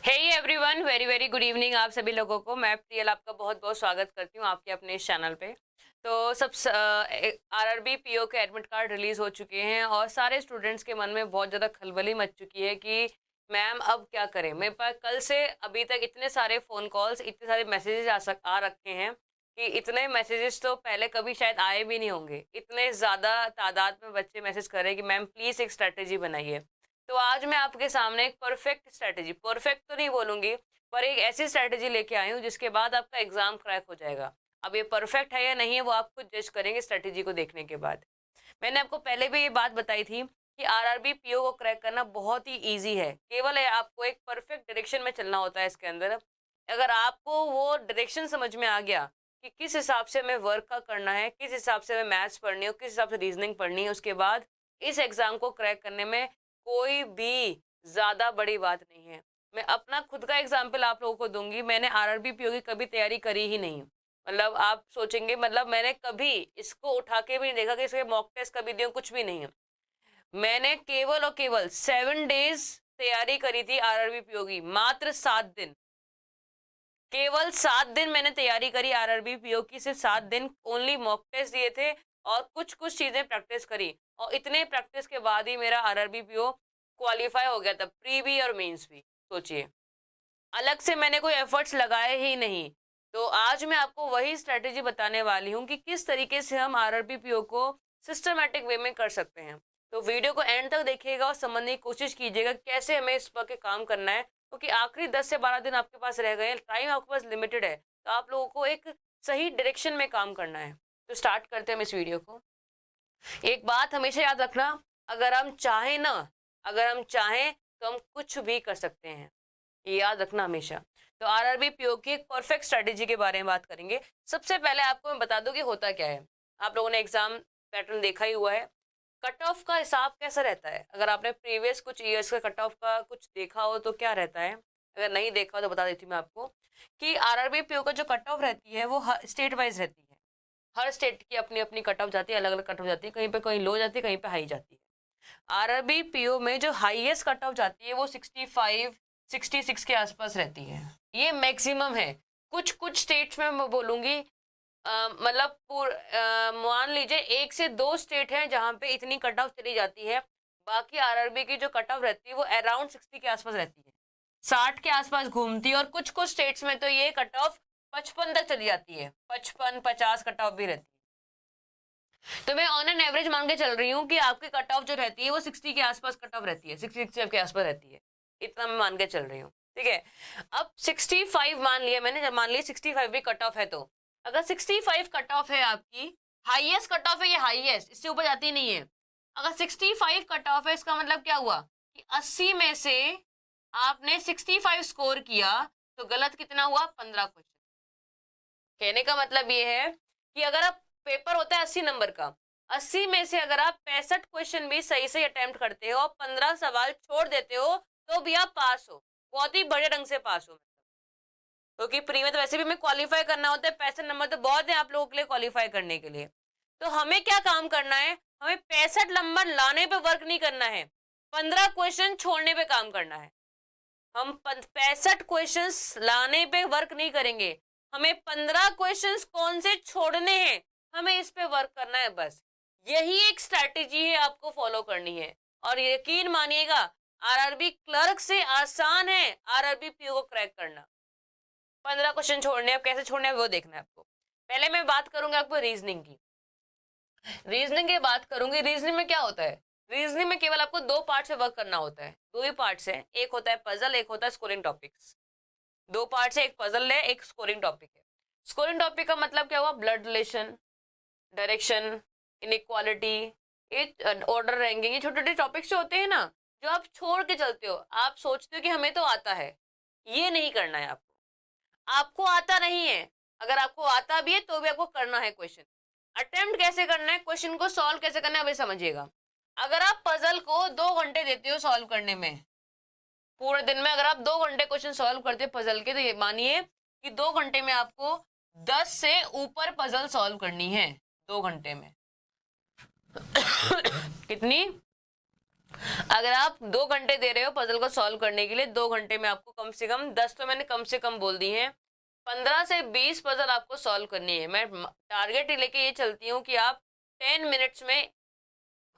हे everyone, very very good evening आप सभी लोगों को। मैं प्रियल आपका बहुत बहुत स्वागत करती हूँ आपके अपने इस चैनल पे। तो सब आरआरबी पीओ के एडमिट कार्ड रिलीज हो चुके हैं और सारे स्टूडेंट्स के मन में बहुत ज़्यादा खलबली मच चुकी है कि मैम अब क्या करें। मेरे पास कल से अभी तक इतने सारे फ़ोन कॉल्स, इतने सारे मैसेजेस आ रखे हैं कि इतने मैसेजेस तो पहले कभी शायद आए भी नहीं होंगे। इतने ज़्यादा तादाद में बच्चे मैसेज कर रहे हैं कि मैम प्लीज़ एक स्ट्रैटेजी बनाइए। तो आज मैं आपके सामने एक परफेक्ट स्ट्रैटेजी, परफेक्ट तो नहीं बोलूंगी, पर एक ऐसी स्ट्रैटेजी लेके आई हूँ जिसके बाद आपका एग्जाम क्रैक हो जाएगा। अब ये परफेक्ट है या नहीं है वो आप खुद जज करेंगे स्ट्रैटेजी को देखने के बाद। मैंने आपको पहले भी ये बात बताई थी कि आरआरबी पीओ को क्रैक करना बहुत ही ईजी है। केवल है आपको एक परफेक्ट डायरेक्शन में चलना होता है इसके अंदर। अगर आपको वो डायरेक्शन समझ में आ गया कि किस हिसाब से हमें वर्क का करना है, किस हिसाब से हमें मैथ्स पढ़नी है, किस हिसाब से रीजनिंग पढ़नी है, उसके बाद इस एग्जाम को क्रैक करने में कोई भी ज्यादा बड़ी बात नहीं है। मैं अपना खुद का एग्जाम्पल आप लोगों को दूंगी। मैंने आरआरबी पीओ की कभी तैयारी करी ही नहीं। मतलब आप सोचेंगे, मतलब मैंने कभी इसको उठा के भी नहीं देखा कि इसके मॉक टेस्ट कभी दिए, कुछ भी नहीं है। मैंने केवल और केवल 7 डेज तैयारी करी थी आरआरबी पीओ की, मात्र 7 दिन। केवल 7 दिन मैंने तैयारी करी आरआरबी पीओ की, सिर्फ 7 दिन ओनली मॉक टेस्ट दिए थे और कुछ कुछ चीजें प्रैक्टिस करी। और इतने प्रैक्टिस के बाद ही मेरा आरआरबी पीओ क्वालिफाई हो गया था, प्री भी और मेंस भी। सोचिए, अलग से मैंने कोई एफर्ट्स लगाए ही नहीं। तो आज मैं आपको वही स्ट्रेटेजी बताने वाली हूँ कि किस तरीके से हम आरआरबी पीओ को सिस्टमेटिक वे में कर सकते हैं। तो वीडियो को एंड तक देखिएगा और समझने की कोशिश कीजिएगा कैसे हमें इस पर काम करना है, क्योंकि आखिरी 10 से 12 दिन आपके पास रह गए, टाइम आपके पास लिमिटेड है। तो आप लोगों को एक सही डायरेक्शन में काम करना है। तो स्टार्ट करते हैं हम इस वीडियो को। एक बात हमेशा याद रखना, अगर हम चाहें ना, अगर हम चाहें तो हम कुछ भी कर सकते हैं। ये याद रखना हमेशा। तो आरआरबी पीओ की एक परफेक्ट स्ट्रेटेजी के बारे में बात करेंगे। सबसे पहले आपको मैं बता दूं कि होता क्या है। आप लोगों ने एग्जाम पैटर्न देखा ही हुआ है। कट ऑफ का हिसाब कैसा रहता है, अगर आपने प्रीवियस कुछ ईयर्स का कट ऑफ का कुछ देखा हो तो क्या रहता है। अगर नहीं देखा हो तो बता देती हूँ मैं आपको कि आरआरबी पीओ का जो कट ऑफ रहती है वो स्टेट वाइज रहती है। हर स्टेट की अपनी अपनी कट ऑफ जाती है, अलग अलग कट ऑफ जाती है, कहीं पे कहीं लो जाती है, कहीं पे हाई जाती है। आरआरबी पीओ में जो हाईएस्ट कट ऑफ जाती है वो 65 66 के आसपास रहती है। ये मैक्सिमम है। कुछ कुछ स्टेट्स में मैं बोलूंगी, मतलब मान लीजिए 1 से 2 स्टेट हैं जहां पे इतनी कट ऑफ चली जाती है। बाकी आरआरबी की जो कट ऑफ रहती है वो अराउंड 60 के आसपास रहती है, 60 के आसपास घूमती है। और कुछ कुछ स्टेट्स में तो ये कट ऑफ 55 तक चली जाती है, 55 50 कट ऑफ भी रहती है। तो मैं ऑन एन एवरेज मान के चल रही हूँ कि आपकी कट ऑफ जो रहती है वो 60 के आसपास कट ऑफ रहती है, 60 के आसपास रहती है। इतना मैं मान के चल रही हूँ, ठीक है। अब 65 मान लिया मैंने, जब मान लिया 65 भी कट ऑफ है, तो अगर 65 कट ऑफ है आपकी, हाईएस्ट कट ऑफ है ये, हाईएस्ट, इससे ऊपर जाती नहीं है। अगर 65 कट ऑफ है इसका मतलब क्या हुआ कि 80 में से आपने 65 स्कोर किया, तो गलत कितना हुआ, 15 क्वेश्चन। कहने का मतलब ये है कि अगर आप, पेपर होता है 80 नंबर का, 80 में से अगर आप 65 क्वेश्चन भी सही से अटेम्प्ट करते हो और 15 सवाल छोड़ देते हो, तो भी आप पास हो, बहुत ही बड़े ढंग से पास हो। क्योंकि प्री में तो वैसे भी हमें क्वालिफाई करना होता है, 65 नंबर तो बहुत है आप लोगों के लिए क्वालिफाई करने के लिए। तो हमें क्या काम करना है, हमें 65 नंबर लाने पे वर्क नहीं करना है, 15 क्वेश्चन छोड़ने पे काम करना है। हम 65 क्वेश्चंस लाने पे वर्क नहीं करेंगे, हमें 15 क्वेश्चंस कौन से छोड़ने हैं, हमें इस पे वर्क करना है बस। यही एक स्ट्रैटेजी है, आपको फॉलो करनी है। और यकीन मानिएगा, आरआरबी क्लर्क से आसान है आरआरबी पीओ को क्रैक करना। 15 क्वेश्चन छोड़ने, अब कैसे छोड़ने हैं वो देखना है आपको। पहले मैं बात करूंगी आपको रीजनिंग की। रीजनिंग की बात करूंगी, रीजनिंग में क्या होता है, रीजनिंग में केवल आपको 2 पार्ट से वर्क करना होता है। 2 ही पार्ट है, एक होता है पजल, एक होता है स्कोरिंग टॉपिक्स। 2 पार्ट है, एक पजल है, एक स्कोरिंग टॉपिक है। स्कोरिंग टॉपिक का मतलब क्या हुआ, ब्लड रिलेशन, डायरेक्शन, इनइक्वालिटी, ये ऑर्डर रैंकिंग, ये छोटे छोटे टॉपिक्स जो होते हैं ना, जो आप छोड़ के चलते हो। आप सोचते हो कि हमें तो आता है, ये नहीं करना है आपको। आपको आता नहीं है, अगर आपको आता भी है तो भी आपको करना है क्वेश्चन। अटेम्प्ट कैसे करना है, क्वेश्चन को सॉल्व कैसे करना है, अभी समझिएगा। अगर आप पजल को 2 घंटे देते हो सॉल्व करने में, पूरे दिन में अगर आप 2 घंटे क्वेश्चन सॉल्व करते हो पजल के, तो ये मानिए कि 2 घंटे में आपको 10 से ऊपर पजल सॉल्व करनी है, 2 घंटे में। कितनी, अगर आप 2 घंटे दे रहे हो पजल को सॉल्व करने के लिए, 2 घंटे में आपको कम से कम 10 तो मैंने कम से कम बोल दी है, 15 से 20 पजल आपको सॉल्व करनी है। मैं टारगेट ही लेके ये चलती हूँ कि आप 10 मिनट्स में,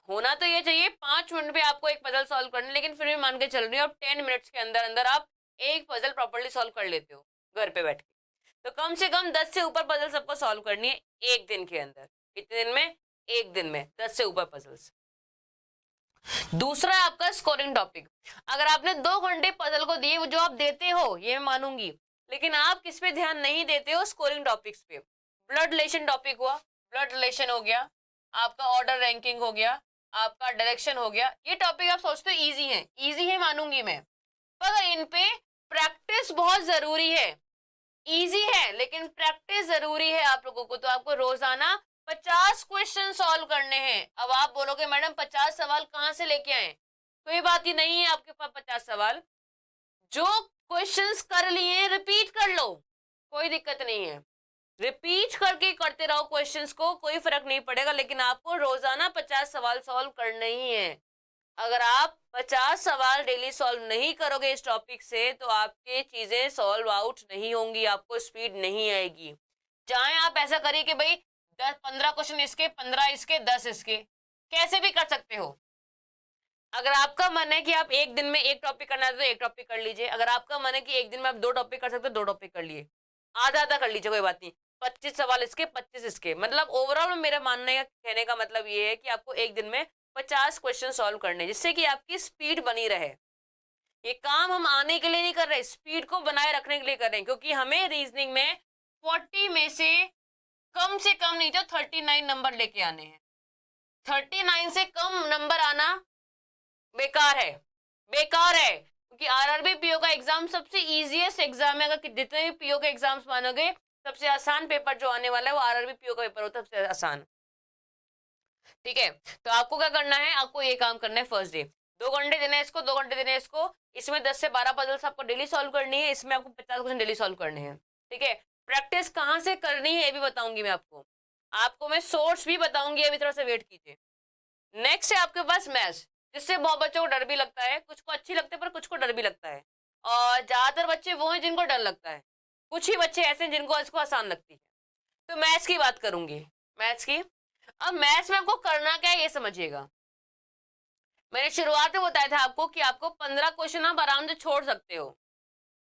होना तो ये चाहिए 5 मिनट में आपको एक पजल सॉल्व करनी, लेकिन फिर भी मान के चल रही हूँ आप 10 मिनट्स के अंदर अंदर आप एक पजल प्रॉपर्ली सॉल्व कर लेते हो घर पे बैठ के। तो कम से कम 10 से ऊपर पजल सबको सॉल्व करनी है एक दिन के अंदर। कितने दिन में? एक दिन में 10 से ऊपर पजल्स। दूसरा है आपका स्कोरिंग टॉपिक। अगर आपने 2 घंटे पजल को दिए, जो आप देते हो ये मैं मानूंगी, लेकिन आप किस पे ध्यान नहीं देते हो? स्कोरिंग टॉपिक्स पे। ब्लड रिलेशन टॉपिक हुआ, ब्लड रिलेशन हो गया, आपका ऑर्डर रैंकिंग हो गया, आपका डायरेक्शन हो गया, ये टॉपिक आप सोचते हो इजी है मानूंगी मैं, पर इन पे प्रैक्टिस बहुत जरूरी है। इजी है लेकिन प्रैक्टिस जरूरी है आप लोगों को। तो आपको रोजाना 50 क्वेश्चन सॉल्व करने हैं। अब आप बोलोगे मैडम 50 सवाल कहाँ से लेके आए? कोई बात ही नहीं है आपके पास 50 सवाल, जो क्वेश्चंस कर लिए रिपीट कर लो, कोई दिक्कत नहीं है। रिपीट करके करते रहो क्वेश्चंस को, कोई फर्क नहीं पड़ेगा, लेकिन आपको रोजाना 50 सवाल सॉल्व करने ही है। अगर आप 50 सवाल डेली सॉल्व नहीं करोगे इस टॉपिक से, तो आपके चीजें सॉल्व आउट नहीं होंगी, आपको स्पीड नहीं आएगी। चाहे आप ऐसा करिए कि भाई 10-15 क्वेश्चन इसके, 15 इसके, 10 इसके, कैसे भी कर सकते हो। अगर आपका मन है कि आप एक दिन में एक टॉपिक करना है तो एक टॉपिक कर लीजिए। अगर आपका मन है कि एक दिन में आप 2 टॉपिक कर सकते हो, 2 टॉपिक कर लिए, आधा आधा कर लीजिए, कोई बात नहीं। 25 सवाल इसके, 25 इसके, मतलब ओवरऑल मेरा मानने का कहने का मतलब ये है कि आपको एक दिन में 50 क्वेश्चन सॉल्व करने, जिससे कि आपकी स्पीड बनी रहे। ये काम हम आने के लिए नहीं कर रहे, स्पीड को बनाए रखने के लिए कर रहे हैं, क्योंकि हमें रीजनिंग में 40 में से कम नहीं तो 39 नंबर लेके आने हैं। 39 से कम नंबर आना बेकार है, बेकार है, क्योंकि आरआरबी पीओ का एग्जाम सबसे इजीएस्ट एग्जाम है। अगर जितने भी पीओ के एग्जाम्स मानोगे, सबसे आसान पेपर जो आने वाला है वो आरआरबी पीओ का पेपर होता है, सबसे आसान। ठीक है, तो आपको क्या करना है? आपको ये काम करना है फर्स्ट डे, 2 घंटे देना है इसको, 2 घंटे देना है इसको। इसमें 10 से 12 पजल्स आपको डेली सॉल्व करनी है, इसमें आपको 50 क्वेश्चन डेली सॉल्व करने हैं। ठीक है, प्रैक्टिस कहाँ से करनी है ये भी बताऊंगी मैं आपको, मैं सोर्स भी बताऊंगी, अभी थोड़ा सा वेट कीजिए। नेक्स्ट है आपके पास मैथ्स, जिससे बहुत बच्चों को डर भी लगता है, कुछ को अच्छी लगती है पर कुछ को डर भी लगता है, और ज्यादातर बच्चे वो हैं जिनको डर लगता है, कुछ ही बच्चे ऐसे हैं जिनको इसको आसान लगती है। तो मैथ्स की बात करूंगी, मैथ्स की। अब मैथ्स में आपको करना क्या है ये समझिएगा। मैंने शुरुआत में बताया था आपको कि आपको 15 क्वेश्चन आप आराम से छोड़ सकते हो,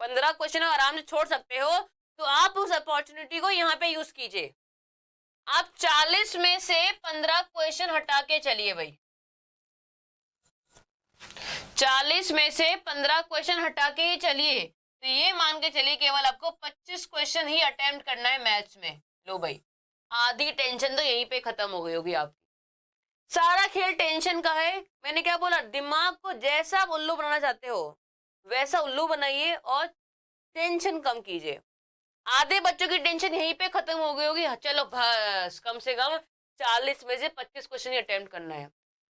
15 क्वेश्चन आराम से छोड़ सकते हो, तो आप उस अपॉर्चुनिटी को यहाँ पे यूज कीजिए। आप 40 में से 15 क्वेश्चन हटा के चलिए भाई, 40 में से 15 क्वेश्चन हटा के ही चलिए, तो ये मान के चलिए केवल आपको 25 क्वेश्चन ही अटेम्प्ट करना है मैथ्स में। लो भाई, आधी टेंशन तो यहीं पे खत्म हो गई होगी आपकी। सारा खेल टेंशन का है। मैंने क्या बोला? दिमाग को जैसा आप उल्लू बनाना चाहते हो वैसा उल्लू बनाइए और टेंशन कम कीजिए। आधे बच्चों की टेंशन यहीं पे खत्म हो गई होगी। चलो बस, कम से कम 40 में से 25 क्वेश्चन ही अटेम्प्ट करना है।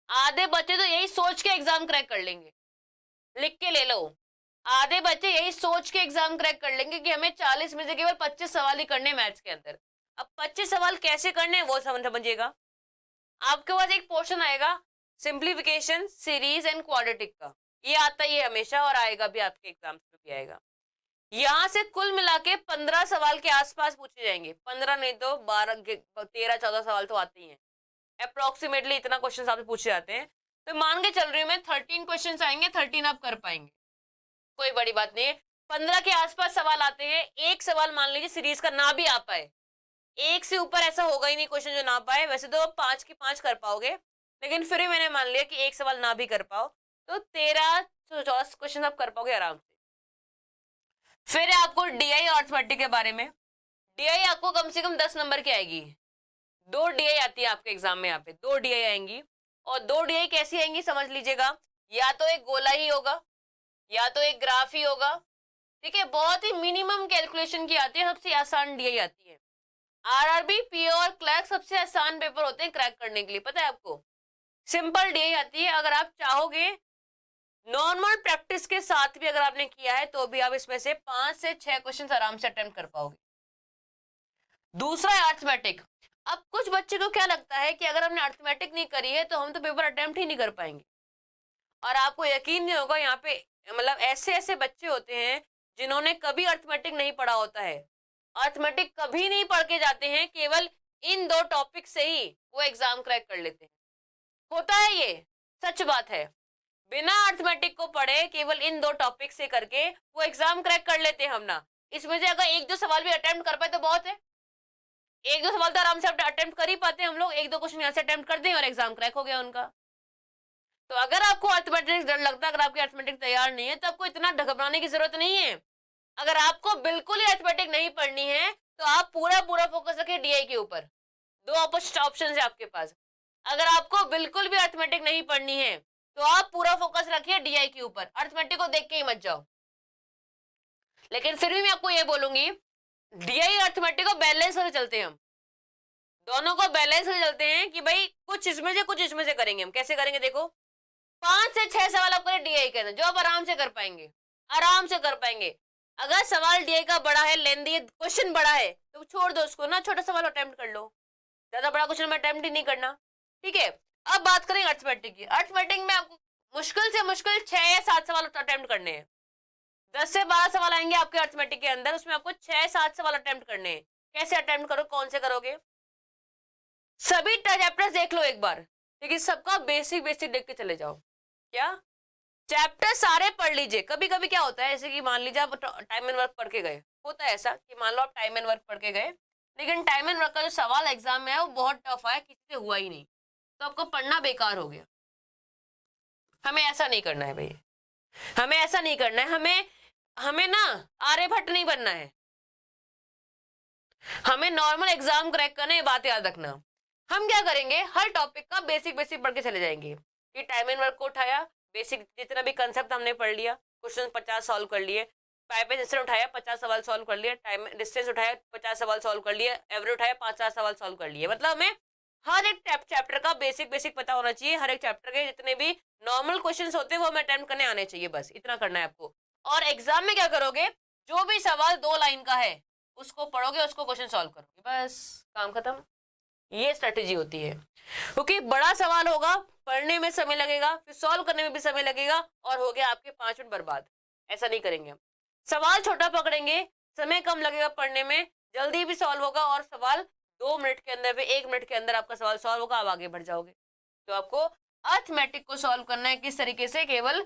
आधे बच्चे तो यही सोच के एग्जाम क्रैक कर लेंगे, लिख के ले लो। आधे बच्चे यही सोच के एग्जाम क्रैक कर लेंगे कि हमें 40 में से केवल 25 सवाल ही करने मैथ्स के अंदर। अब 25 सवाल कैसे करने वो समझिएगा। आपके पास एक पोर्शन आएगा सिंप्लीफिकेशन, सीरीज एंड क्वाड्रेटिक का, ये आता ही है हमेशा और आएगा भी, आपके एग्जाम्स में भी आएगा। यहाँ से कुल मिला के 15 सवाल के आसपास पूछे जाएंगे, 15 नहीं तो 12, 13-14 सवाल तो आते ही हैं अप्रोक्सीमेटली, इतना क्वेश्चन आपसे पूछे जाते हैं। तो मान के चल रही हूँ मैं 13 क्वेश्चन आएंगे, 13 आप कर पाएंगे, कोई बड़ी बात नहीं है। 15 के आसपास सवाल आते हैं। एक सवाल मान लीजिए सीरीज का ना भी आ पाए, एक से ऊपर ऐसा होगा ही नहीं क्वेश्चन जो ना पाए, वैसे तो 5 की 5 कर पाओगे, लेकिन फिर भी मैंने मान लिया कि एक सवाल ना भी कर पाओ, तो 13-14 क्वेश्चन आप कर पाओगे आराम से। फिर है आपको डीआई अर्थमेटिक के बारे में। डीआई आपको कम से कम 10 नंबर की आएगी, 2 डीआई आती है आपके एग्जाम में, यहाँ पे 2 डीआई आएंगी। और 2 डीआई कैसी आएंगी समझ लीजिएगा, या तो एक गोला ही होगा या तो एक ग्राफ ही होगा। ठीक है, बहुत ही मिनिमम कैलकुलेशन की आती है, सबसे आसान डीआई आती है। आरआरबी, पीओ और क्लर्क सबसे आसान पेपर होते हैं क्रैक करने के लिए, पता है आपको। सिंपल डीआई आती है, अगर आप चाहोगे नॉर्मल प्रैक्टिस के साथ भी अगर आपने किया है तो भी आप इसमें से 5 से 6 क्वेश्चन आराम से अटेम्प्ट कर पाओगे। दूसरा है अर्थमेटिक। अब कुछ बच्चे को क्या लगता है कि अगर हमने अर्थमेटिक नहीं करी है तो हम तो पेपर अटेम्प्ट ही नहीं कर पाएंगे। और आपको यकीन नहीं होगा यहाँ पे मतलब ऐसे ऐसे बच्चे होते हैं जिन्होंने कभी अर्थमेटिक नहीं पढ़ा होता है, अर्थमेटिक कभी नहीं पढ़ के जाते हैं, केवल इन 2 टॉपिक से ही वो एग्जाम क्रैक कर लेते हैं। होता है ये, सच बात है। बिना अर्थमेटिक को पढ़े केवल इन 2 टॉपिक से करके वो एग्जाम क्रैक कर लेते हैं हम ना। इसमें से अगर 1-2 सवाल भी अटेम्प्ट कर पाए तो बहुत है। 1-2 सवाल तो आराम से अटेम्प्ट कर ही पाते हैं हम लोग, 1-2 क्वेश्चन यहाँ से अटेम्प्ट कर दें और एग्जाम क्रैक हो गया उनका। तो अगर आपको अर्थमेटिक डर लगता है, अगर आपकी अर्थमेटिक तैयार नहीं है, तो आपको इतना घबराने की जरूरत नहीं है। अगर आपको बिल्कुल ही अर्थमेटिक नहीं पढ़नी है तो आप पूरा पूरा फोकस रखिए डीआई के ऊपर। 2 ऑप्शन है आपके पास। अगर आपको बिल्कुल भी अर्थमेटिक नहीं पढ़नी है तो आप पूरा फोकस रखिए डीआई के ऊपर, अर्थमेटिक को देख के ही मत जाओ। लेकिन फिर भी मैं आपको ये बोलूंगी, डीआई अर्थमेटिक को बैलेंस करके चलते हैं हम, दोनों को बैलेंस करके चलते हैं कि भाई कुछ इसमें से कुछ इसमें से करेंगे हम। कैसे करेंगे देखो, 5 से 6 सवाल आप करें डीआई के अंदर, जो आप आराम से कर पाएंगे, आराम से कर पाएंगे। अगर सवाल डीआई का बड़ा है, लेंदी है, क्वेश्चन बड़ा है, तो छोड़ दो उसको ना, छोटा सवाल अटेम्प्ट कर लो, ज्यादा बड़ा क्वेश्चन में अटेम्प्ट ही नहीं करना। ठीक है, अब बात करें अर्थमेटिक की। अर्थमेटिक में आपको मुश्किल से मुश्किल 6 या 7 सवाल अटेम्प्ट करने हैं। 10 से 12 सवाल आएंगे आपके अर्थमेटिक के अंदर, उसमें आपको 6-7 सवाल अटेम्प्ट करने हैं। कैसे अटेम्प्ट करो, कौन से करोगे, सभी चैप्टर्स देख लो एक बार, ठीक है, सबका बेसिक बेसिक देख के चले जाओ। क्या चैप्टर सारे पढ़ लीजिए। कभी कभी क्या होता है, जैसे कि मान लीजिए आप टाइम एंड वर्क पढ़ के गए, होता है ऐसा कि मान लो आप टाइम एंड वर्क पढ़ के गए, लेकिन टाइम एंड वर्क का जो सवाल एग्जाम में है वो बहुत टफ आया, किसी से हुआ ही नहीं, तो आपको पढ़ना बेकार हो गया। हमें ऐसा नहीं करना है भाई, हमें ऐसा नहीं करना है। हमें ना आर्यभट्ट नहीं बनना है, हमें नॉर्मल एग्जाम क्रैक करना है, बात याद रखना। हम क्या करेंगे, हर टॉपिक का बेसिक बेसिक पढ़ के चले जाएंगे कि टाइम एंड वर्क को उठाया, बेसिक जितना भी कंसेप्ट हमने पढ़ लिया, क्वेश्चन 50 सॉल्व कर लिए, पाइप इंस्टेंट उठाया 50 सवाल सॉल्व कर लिए, टाइम डिस्टेंस उठाया 50 सवाल सॉल्व कर लिए, एवरेज उठाया 50 सवाल सॉल्व कर लिए। मतलब हमें हर एक चैप्टर का बेसिक बेसिक पता होना चाहिए, हर एक चैप्टर के जितने भी नॉर्मल क्वेश्चंस होते हैं वो हमें अटेम्प्ट करने आने चाहिए, बस इतना करना है आपको। और एग्जाम में क्या करोगे, जो भी सवाल 2 लाइन का है उसको पढ़ोगे, उसको क्वेश्चन सॉल्व करोगे, बस काम खत्म। ये स्ट्रेटेजी होती है, क्योंकि बड़ा सवाल होगा, पढ़ने में समय लगेगा, फिर सॉल्व करने में भी समय लगेगा, और हो गया आपके 5 मिनट बर्बाद। ऐसा नहीं करेंगे हम, सवाल छोटा पकड़ेंगे, समय कम लगेगा पढ़ने में, जल्दी भी सॉल्व होगा, और सवाल 2 मिनट के अंदर, फिर 1 मिनट के अंदर आपका सवाल सॉल्व होगा, आप आगे बढ़ जाओगे। तो आपको अर्थमेटिक को सॉल्व करना है किस तरीके से, केवल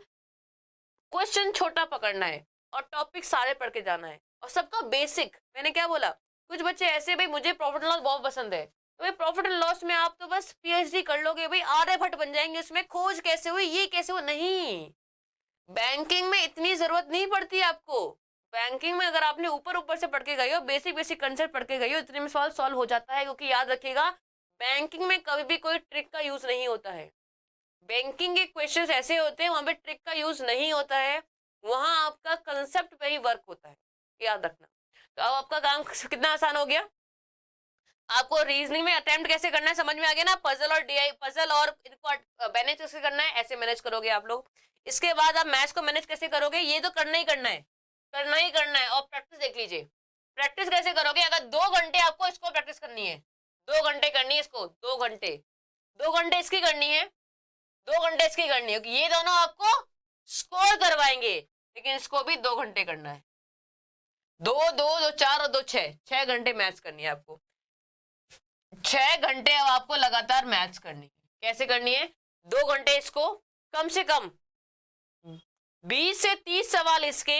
क्वेश्चन छोटा पकड़ना है और टॉपिक सारे पढ़ के जाना है, और सबका बेसिक। मैंने क्या बोला, कुछ बच्चे ऐसे, भाई मुझे प्रॉफिट एंड लॉस बहुत पसंद है, तो भाई प्रॉफिट एंड लॉस में आप तो बस पीएचडी कर लोगे, भाई आर्यभट्ट बन जाएंगे, उसमें खोज कैसे हुई, ये कैसे हुआ, नहीं। बैंकिंग में इतनी जरूरत नहीं पड़ती आपको। बैंकिंग में अगर आपने ऊपर ऊपर से पढ़ के गए हो, बेसिक बेसिक कंसेप्ट पढ़ के गए हो, इतने में सवाल सॉल्व हो जाता है। क्योंकि याद रखिएगा, बैंकिंग में कभी भी कोई ट्रिक का यूज नहीं होता है। बैंकिंग के क्वेश्चंस ऐसे होते हैं, वहां पे ट्रिक का यूज नहीं होता है, वहां आपका कंसेप्ट पे ही वर्क होता है, याद रखना। तो अब आपका काम कितना आसान हो गया, आपको रीजनिंग में अटेम्प्ट कैसे करना है समझ में आ गया ना। पजल और डीआई, पजल और इनको मैनेज कैसे करना है, ऐसे मैनेज करोगे आप लोग। इसके बाद आप मैथ्स को मैनेज कैसे करोगे, ये तो करना ही करना है, करना ही करना है। और प्रैक्टिस देख लीजिए, प्रैक्टिस कैसे करोगे, अगर 2 घंटे आपको इसको प्रैक्टिस करनी है, 2 घंटे करनी है इसको, 2 घंटे, 2 घंटे इसकी करनी है, 2 घंटे इसकी करनी है, ये दोनों आपको स्कोर करवाएंगे, लेकिन इसको भी 2 घंटे करना है। 2 4 और 2 6 घंटे मैथ्स करनी है आपको, 6 घंटे अब आपको लगातार मैथ्स करनी है। कैसे करनी है, 2 घंटे इसको, कम से कम 20 से 30 सवाल इसके,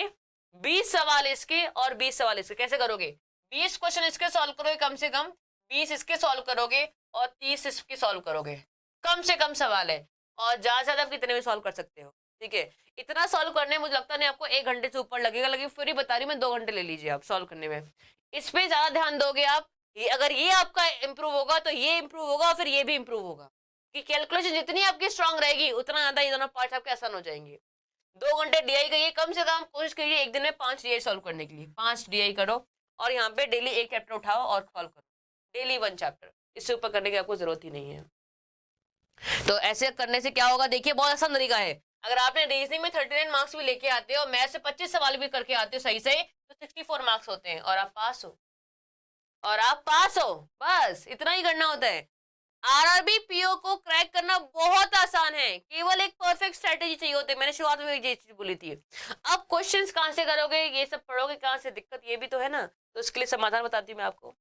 20 सवाल इसके और 20 सवाल इसके। कैसे करोगे, 20 क्वेश्चन इसके सॉल्व करोगे कम से कम, 20 इसके सॉल्व करोगे और 30 इसके सॉल्व करोगे। कम से कम सवाल है, और ज्यादा से ज्यादा आप कितने भी सॉल्व कर सकते हो। ठीक है, इतना सॉल्व करने में मुझे लगता नहीं आपको 1 घंटे से ऊपर लगेगा, लेकिन फिर ही बता रही मैं 2 घंटे ले लीजिए आप सॉल्व करने में। इस पे ज्यादा ध्यान दोगे आप, अगर ये आपका इंप्रूव होगा तो ये इंप्रूव होगा, फिर ये भी इंप्रूव होगा, कि कैलकुलेशन जितनी आपकी स्ट्रांग रहेगी उतना ज्यादा ये दोनों पार्ट आपके आसान हो जाएंगे। 2 घंटे डीआई करिए, कम से कम कोशिश करिए एक दिन में 5 डीआई सॉल्व करने के लिए, 5 डीआई करो, और यहाँ पे डेली एक चैप्टर उठाओ और सॉल्व करो, डेली 1 चैप्टर, इससे ऊपर करने की आपको जरूरत ही नहीं है। तो ऐसे करने से क्या होगा, देखिए बहुत आसान तरीका है। अगर आपने रीजनिंग में 39 मार्क्स भी लेके आते हो और मैथ से 25 सवाल भी करके आते हो सही से, तो 64 मार्क्स होते हैं, और आप पास हो, और आप पास हो, बस इतना ही करना होता है। आरआरबी पीओ को क्रैक करना बहुत आसान है, केवल एक परफेक्ट स्ट्रेटेजी चाहिए होती है। मैंने शुरुआत में ये चीज बोली थी। अब क्वेश्चंस कहाँ से करोगे, ये सब पढ़ोगे कहाँ से, दिक्कत ये भी तो है ना। तो इसके लिए समाधान बताती हूँ मैं आपको।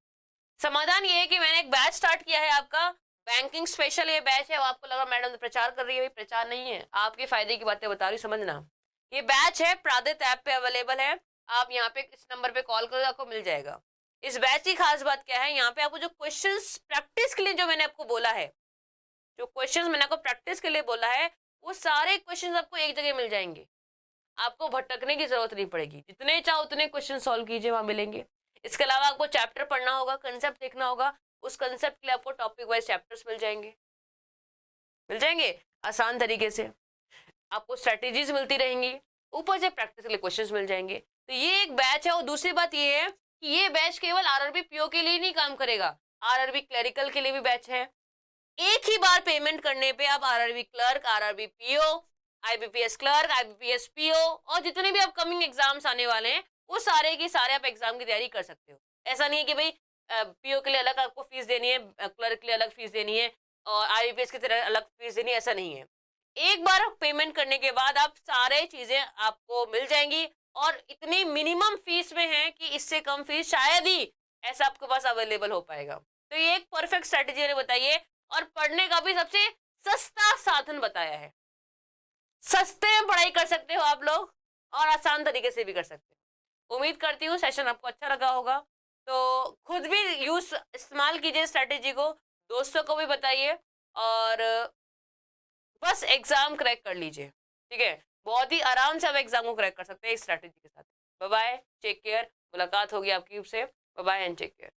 समाधान ये है कि मैंने एक बैच स्टार्ट किया है आपका, बैंकिंग स्पेशल ये बैच है। आपको लगा मैडम तो प्रचार कर रही है, प्रचार नहीं है, आपके फायदे की बातें बता रही हूँ, समझना। ये बैच है, प्रादित ऐप पे अवेलेबल है। आप यहाँ पे इस नंबर पे कॉल करो, आपको मिल जाएगा। इस बैच की खास बात क्या है, यहाँ पे आपको जो क्वेश्चंस प्रैक्टिस के लिए जो मैंने आपको बोला है, जो क्वेश्चंस मैंने आपको प्रैक्टिस के लिए बोला है, वो सारे क्वेश्चंस आपको एक जगह मिल जाएंगे। आपको भटकने की जरूरत नहीं पड़ेगी, जितने चाहो उतने क्वेश्चन सॉल्व कीजिए, वहां मिलेंगे। इसके अलावा आपको चैप्टर पढ़ना होगा, कंसेप्ट देखना होगा, उस कंसेप्ट के लिए आपको टॉपिक वाइज चैप्टर्स मिल जाएंगे आसान तरीके से। आपको स्ट्रेटेजीज मिलती रहेंगी, ऊपर से प्रैक्टिस के लिए क्वेश्चंस मिल जाएंगे। तो ये एक बैच है। और दूसरी बात ये है कि ये बैच केवल आरआरबी पीओ के लिए नहीं काम करेगा, आरआरबी क्लरिकल के लिए भी बैच है। एक ही बार पेमेंट करने पे आप RRB clerk, RRB PO, IBPS clerk, IBPS PO और जितने भी अपकमिंग एग्जाम्स आने वाले हैं वो सारे की सारे आप एग्जाम की तैयारी कर सकते हो। ऐसा नहीं है कि भाई पीओ के लिए अलग आपको फीस देनी है, क्लर्क के लिए अलग फीस देनी है और आईबीपीएस की तरह अलग फीस देनी है, ऐसा नहीं है। एक बार पेमेंट करने के बाद आप सारे चीजें आपको मिल जाएंगी और इतनी मिनिमम फीस में है कि इससे कम फीस शायद ही ऐसा आपके पास अवेलेबल हो पाएगा। तो ये एक परफेक्ट स्ट्रेटेजी मैंने बताई है और पढ़ने का भी सबसे सस्ता साधन बताया है। सस्ते में पढ़ाई कर सकते हो आप लोग और आसान तरीके से भी कर सकते हो। उम्मीद करती हूँ सेशन आपको अच्छा लगा होगा। तो खुद भी यूज इस्तेमाल कीजिए स्ट्रेटेजी को, दोस्तों को भी बताइए और बस एग्जाम क्रैक कर लीजिए। ठीक है, बहुत ही आराम से आप एग्जाम को क्रैक कर सकते हैं इस स्ट्रेटेजी के साथ। बाय बाय, टेक केयर, मुलाकात होगी आपकी से। Bye bye and take care.